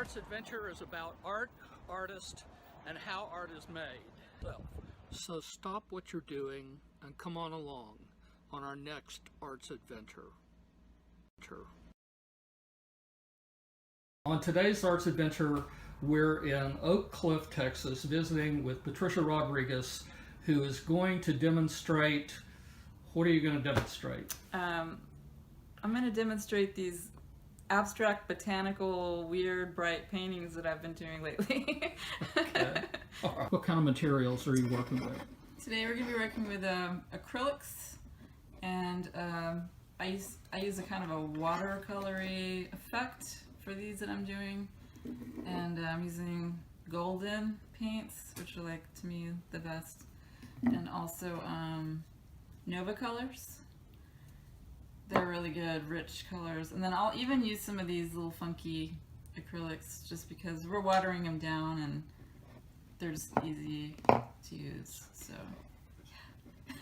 Arts Adventure is about art, artists, and how art is made. So stop what you're doing and come on along on our next Arts Adventure. On today's Arts Adventure, we're in Oak Cliff, Texas, visiting with Patricia Rodriguez, who is going to demonstrate. What are you going to demonstrate? I'm going to demonstrate these abstract, botanical, weird, bright paintings that I've been doing lately. Okay. Right. What kind of materials are you working with? Today we're going to be working with acrylics, and I use a kind of a watercolory effect for these that I'm doing, and I'm using golden paints, which are, like, to me, the best, and also Nova colors. They're really good, rich colors. And then I'll even use some of these little funky acrylics just because we're watering them down and they're just easy to use. So, yeah.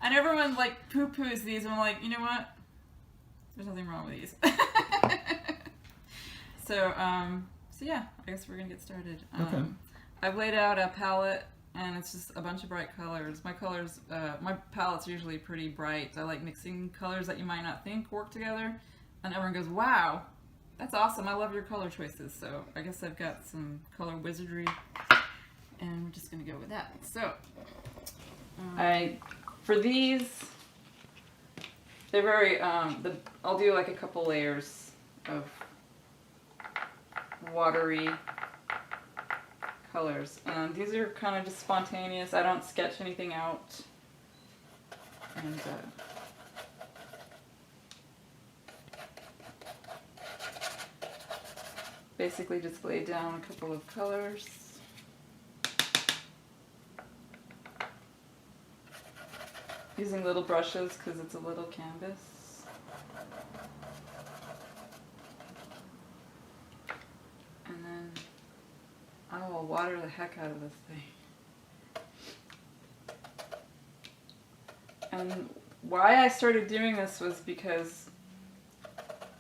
And everyone like poo-poos these, and I'm like, you know what? There's nothing wrong with these. So yeah, I guess we're gonna get started. Okay. I've laid out a palette, and it's just a bunch of bright colors. My palette's usually pretty bright. I like mixing colors that you might not think work together. And everyone goes, wow, that's awesome. I love your color choices. So I guess I've got some color wizardry, and we're just gonna go with that. So, for these, they're very, I'll do like a couple layers of watery colors. These are kind of just spontaneous. I don't sketch anything out. And basically just lay down a couple of colors. Using little brushes because it's a little canvas. I will water the heck out of this thing. And why I started doing this was because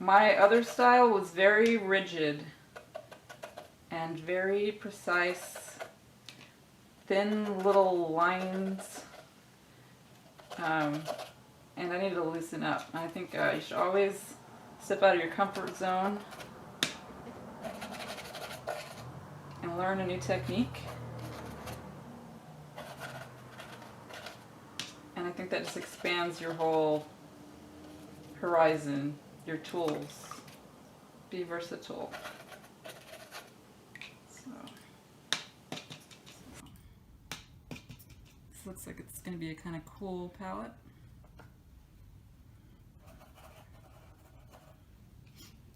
my other style was very rigid and very precise, thin little lines, and I needed to loosen up. I think you should always step out of your comfort zone and learn a new technique. And I think that just expands your whole horizon, your tools. Be versatile. So this looks like it's going to be a kind of cool palette.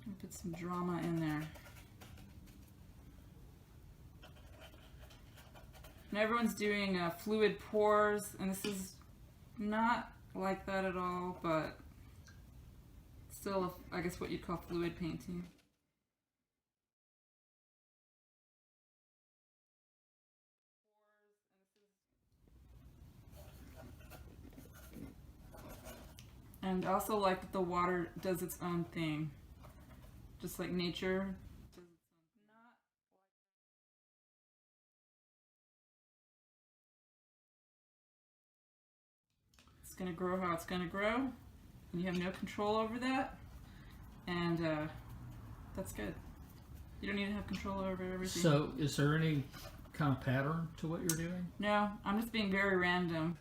I'll put some drama in there. And everyone's doing fluid pours, and this is not like that at all, but still, I guess what you'd call fluid painting. And also like that the water does its own thing, just like nature. It's going to grow how it's going to grow, and you have no control over that, and that's good. You don't need to have control over everything. So is there any kind of pattern to what you're doing? No, I'm just being very random.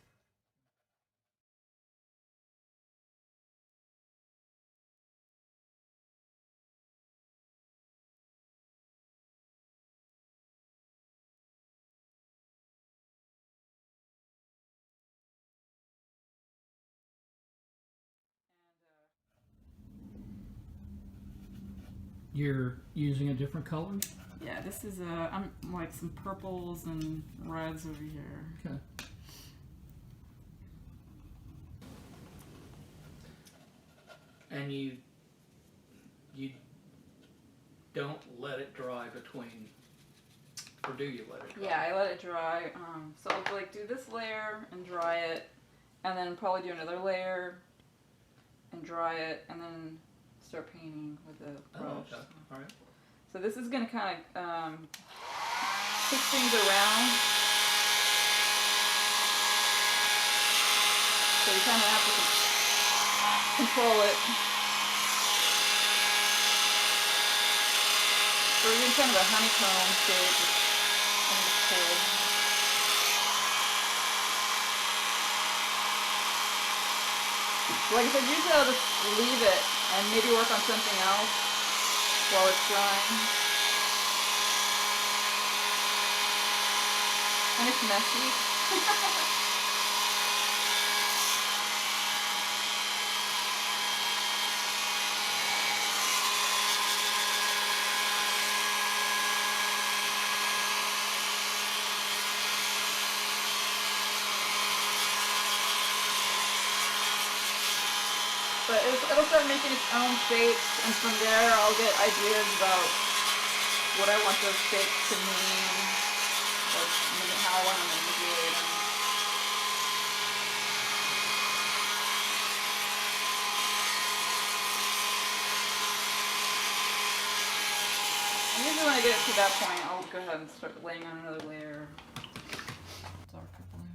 You're using a different color? Yeah, this is I'm like some purples and reds over here. Okay. And you don't let it dry between, or do you let it dry? Yeah, I let it dry. So I'll like do this layer and dry it, and then probably do another layer and dry it, and then start painting with the brush. Oh, okay. All right. So this is going to kind of push things around. So you kind of have to control it. We're doing kind of a honeycomb shape. Kind of cool. Like I said, usually I'll just leave it and maybe work on something else while it's drying. And it's messy. But it'll start making its own shapes, and from there I'll get ideas about what I want those shapes to mean, like how I want to manipulate them. And usually when I get to that point, I'll go ahead and start laying on another layer. Darker blue.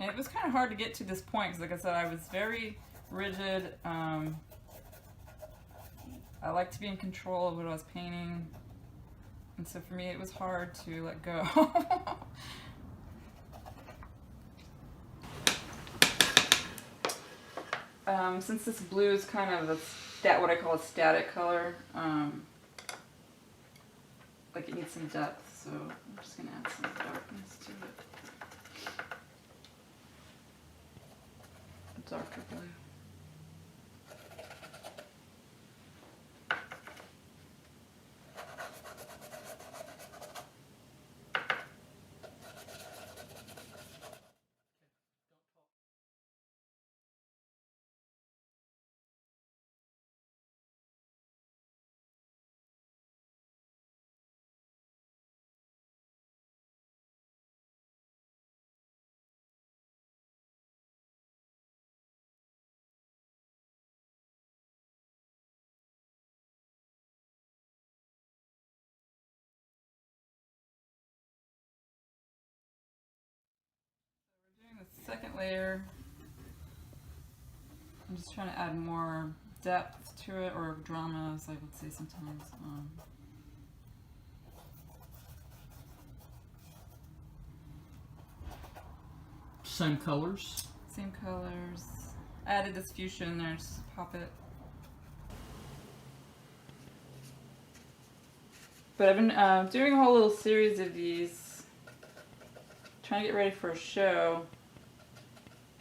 And it was kind of hard to get to this point because, like I said, I was very rigid. I like to be in control of what I was painting. And so for me, it was hard to let go. Since this blue is kind of what I call a static color, like it needs some depth, so I'm just going to add some darkness to it. Darker blue. Doing the second layer, I'm just trying to add more depth to it, or drama, as I would say sometimes. Same colors? Same colors. I added this fuchsia in there, just pop it. But I've been doing a whole little series of these, trying to get ready for a show.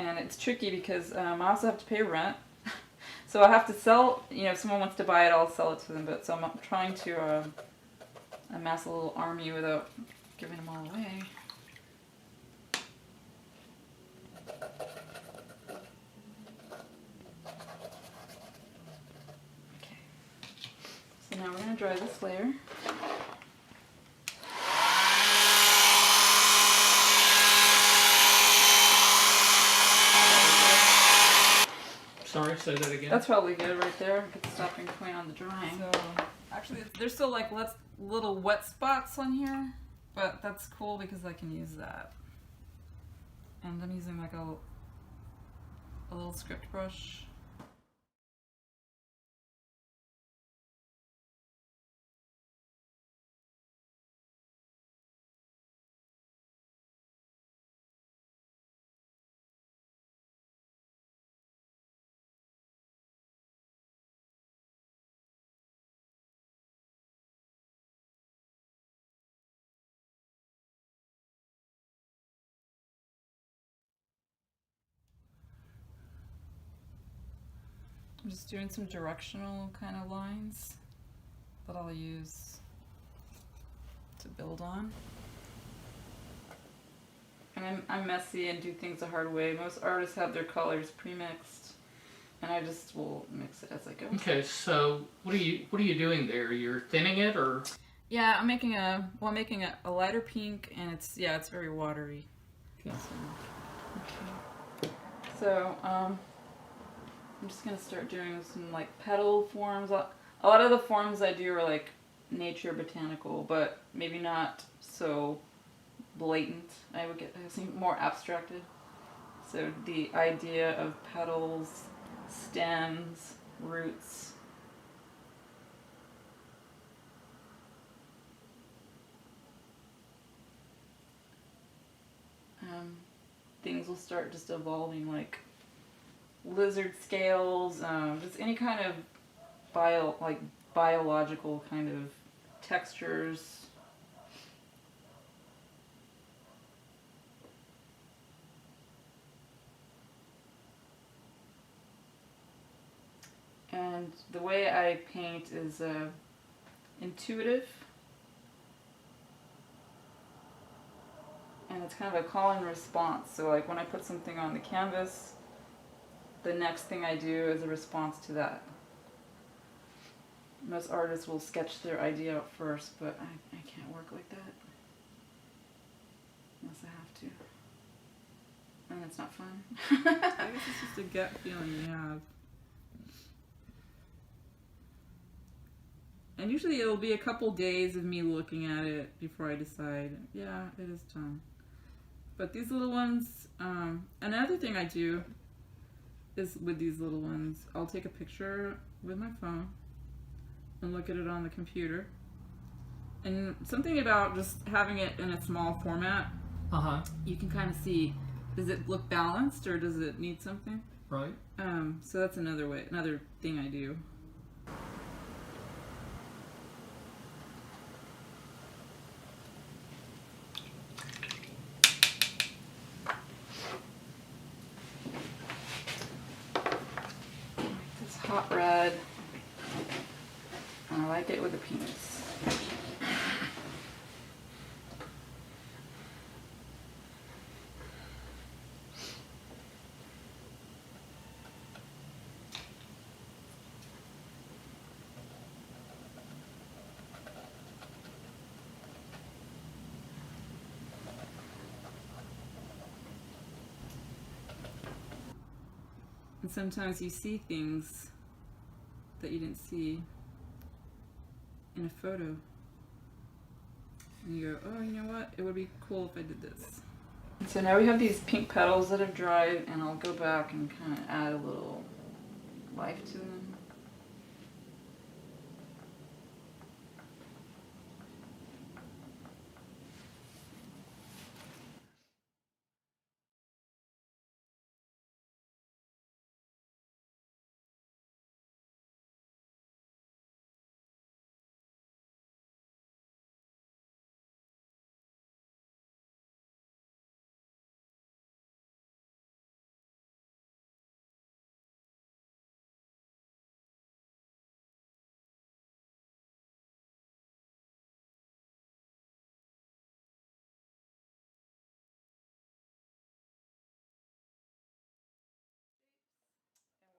And it's tricky because I also have to pay rent. So I have to sell, if someone wants to buy it, I'll sell it to them. But so I'm trying to amass a little army without giving them all away. Okay. So now we're going to dry this layer. Sorry, say that again. That's probably good right there. Get the stopping point on the drying. So, actually, there's still like little wet spots on here, but that's cool because I can use that. And I'm using like a little script brush. I'm just doing some directional kind of lines that I'll use to build on. And I'm messy and do things the hard way. Most artists have their colors pre-mixed, and I just will mix it as I go. Okay, so what are you doing there? You're thinning it, or? Yeah, I'm making a lighter pink, and it's very watery. Okay. So I'm just gonna start doing some like petal forms. A lot of the forms I do are like nature botanical, but maybe not so blatant. I think more abstracted. So the idea of petals, stems, roots. Things will start just evolving, like lizard scales, just any kind of biological kind of textures. And the way I paint is intuitive, and it's kind of a call and response. So like when I put something on the canvas, the next thing I do is a response to that. Most artists will sketch their idea out first, but I can't work like that unless I have to, and it's not fun. I guess it's just a gut feeling you have. And usually it'll be a couple days of me looking at it before I decide, yeah, it is time. But these little ones, another thing I do is with these little ones, I'll take a picture with my phone and look at it on the computer. And something about just having it in a small format, you can kind of see, does it look balanced or does it need something? Right. So that's another thing I do. This hot red, I like it with the penis. And sometimes you see things that you didn't see in a photo. And you go, oh, you know what? It would be cool if I did this. So now we have these pink petals that have dried, and I'll go back and kind of add a little life to them.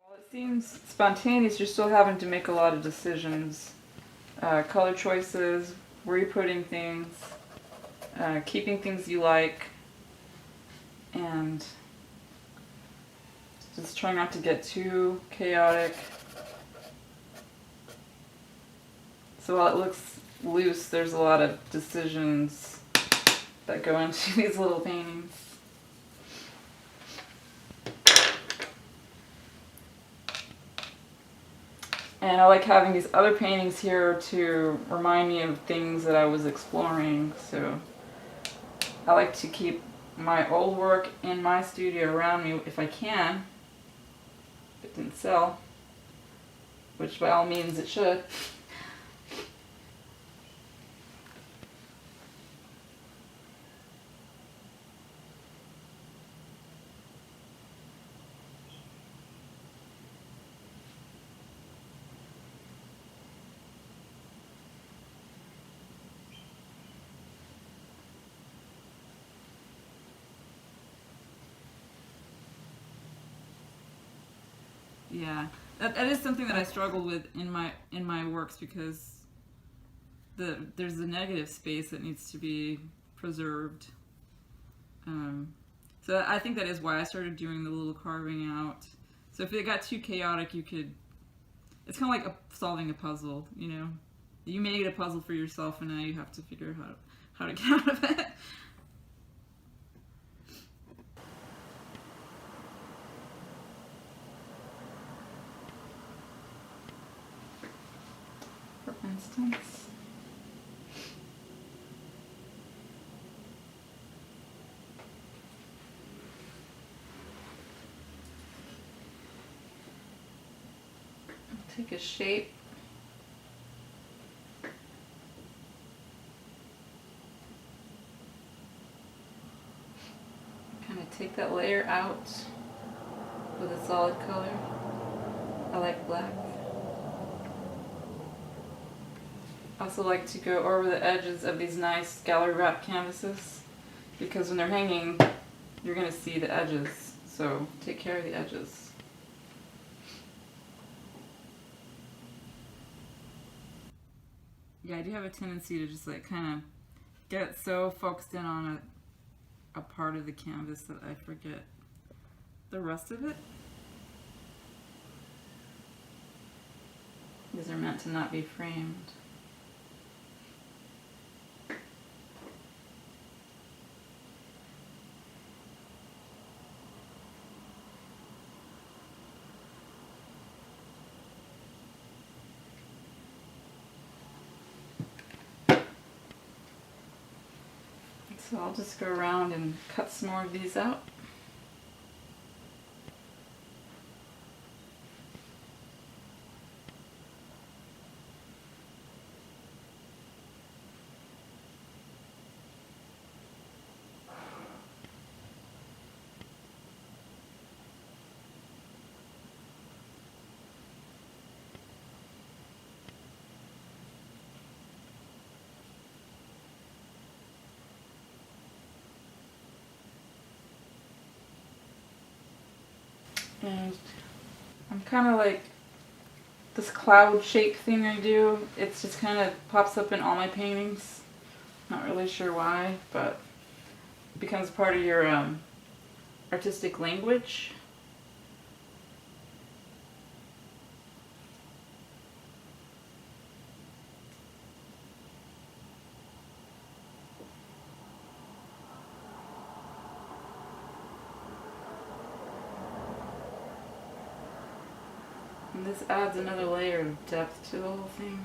While it seems spontaneous, you're still having to make a lot of decisions. Color choices, where you're putting things, keeping things you like, and just trying not to get too chaotic. So while it looks loose, there's a lot of decisions that go into these little paintings. And I like having these other paintings here to remind me of things that I was exploring. So I like to keep my old work in my studio around me if I can. If it didn't sell, which by all means it should. Yeah, that is something that I struggled with in my works, because there's the negative space that needs to be preserved. So I think that is why I started doing the little carving out. So if it got too chaotic, it's kind of like solving a puzzle, you know? You made a puzzle for yourself and now you have to figure out how to get out of it. For instance, take a shape. Kind of take that layer out with a solid color. I like black. I also like to go over the edges of these nice gallery wrap canvases because when they're hanging, you're going to see the edges. So take care of the edges. Yeah, I do have a tendency to just like kind of get so focused in on a part of the canvas that I forget the rest of it. These are meant to not be framed. So I'll just go around and cut some more of these out. And I'm kind of like this cloud shape thing I do. It's just kind of pops up in all my paintings. Not really sure why, but it becomes part of your artistic language. And this adds another layer of depth to the whole thing.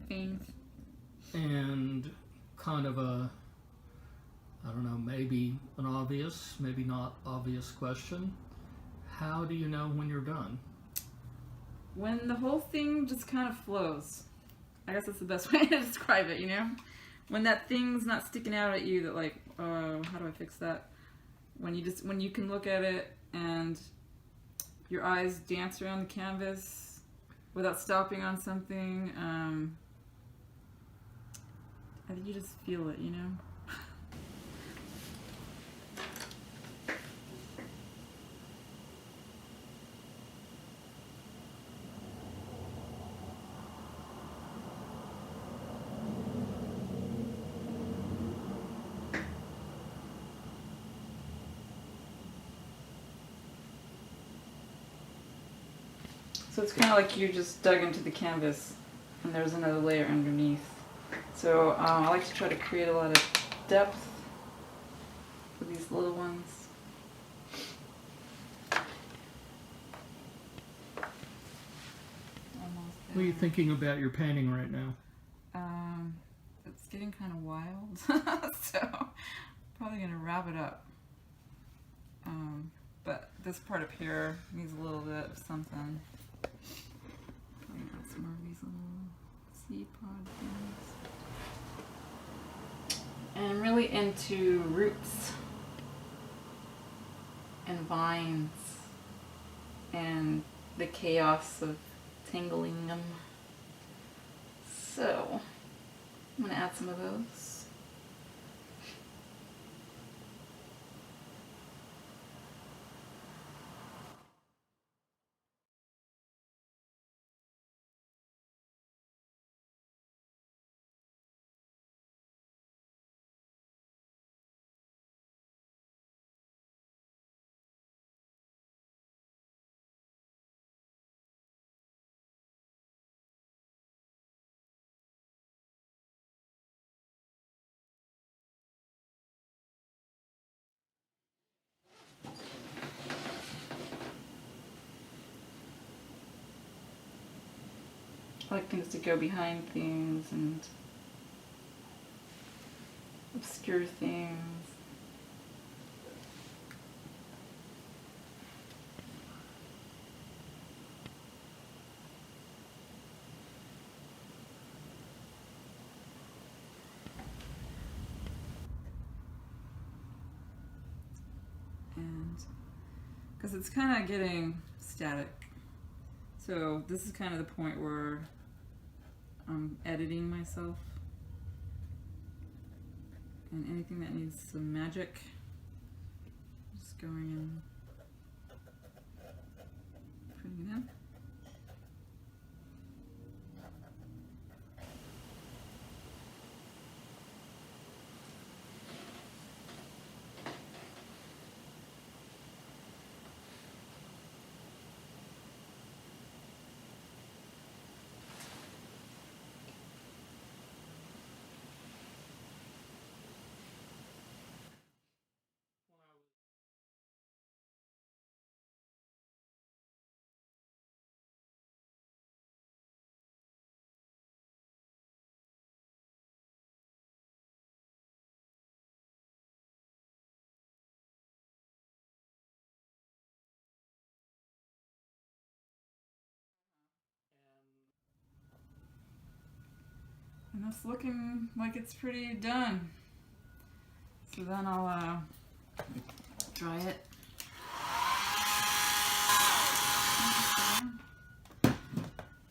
Things. And kind of a, I don't know, maybe an obvious, maybe not obvious question. How do you know when you're done? When the whole thing just kind of flows. I guess that's the best way to describe it, you know? When that thing's not sticking out at you that like, oh, how do I fix that? When you can look at it and your eyes dance around the canvas without stopping on something, I think you just feel it, you know? So it's kind of like you just dug into the canvas and there's another layer underneath. So I like to try to create a lot of depth with these little ones. What are you thinking about your painting right now? It's getting kind of wild, so probably gonna wrap it up. but this part up here needs a little bit of something. Probably add some more of these little seed pod things. And I'm really into roots and vines and the chaos of tangling them. So I'm gonna add some of those. I like things to go behind things and obscure things. And because it's kind of getting static. So this is kind of the point where I'm editing myself. And anything that needs some magic, just going in, putting it in. And that's looking like it's pretty done. So then I'll dry it.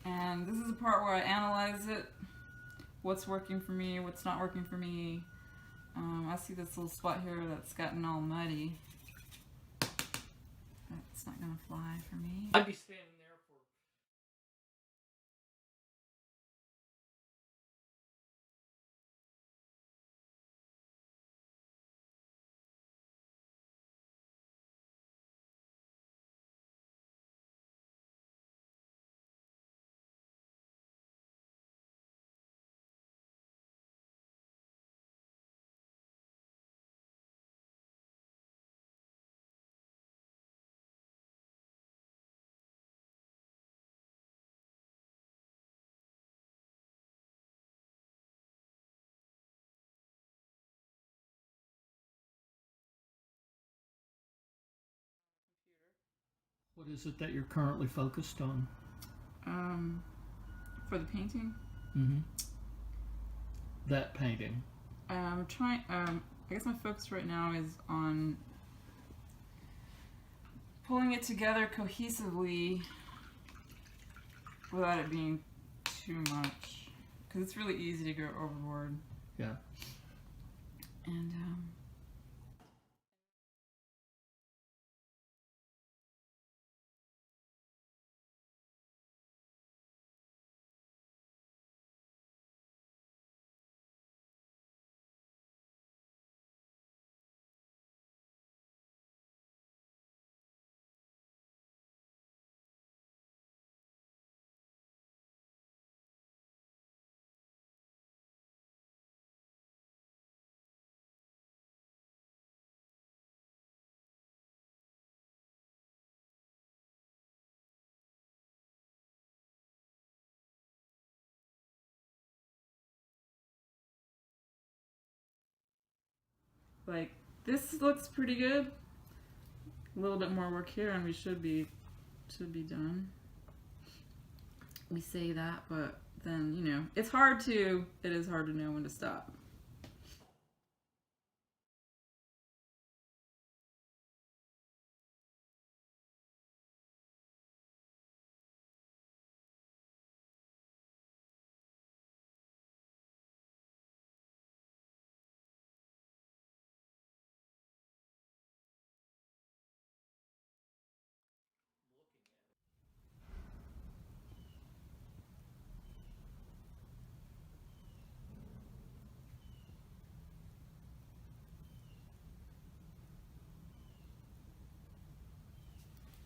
And this is the part where I analyze it. What's working for me, what's not working for me. I see this little spot here that's gotten all muddy. That's not gonna fly for me. I'd be standing there for What is it that you're currently focused on? For the painting, Mm-hmm. That painting. I'm trying. I guess my focus right now is on pulling it together cohesively without it being too much, because it's really easy to go overboard. Yeah. And like this looks pretty good. a little bit more work here and we should be done. We say that, but then, you know, it is hard to know when to stop.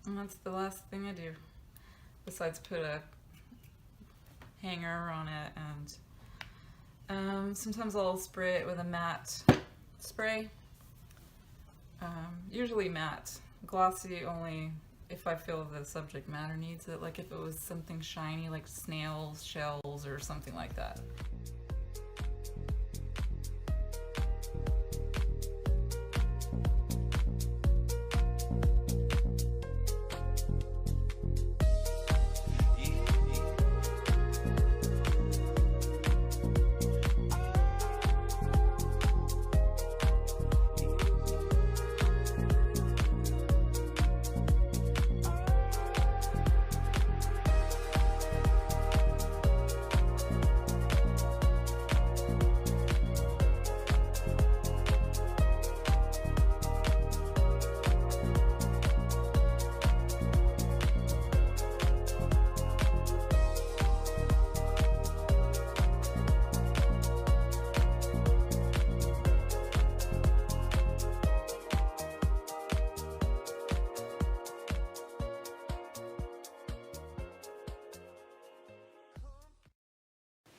And that's the last thing I do, besides put a hanger on it, and sometimes I'll spray it with a matte spray. Usually matte. Glossy only if I feel the subject matter needs it, like if it was something shiny like snails, shells, or something like that.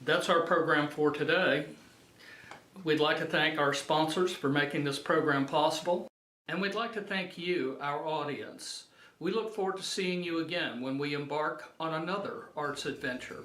That's our program for today. We'd like to thank our sponsors for making this program possible, and we'd like to thank you, our audience. We look forward to seeing you again when we embark on another arts adventure.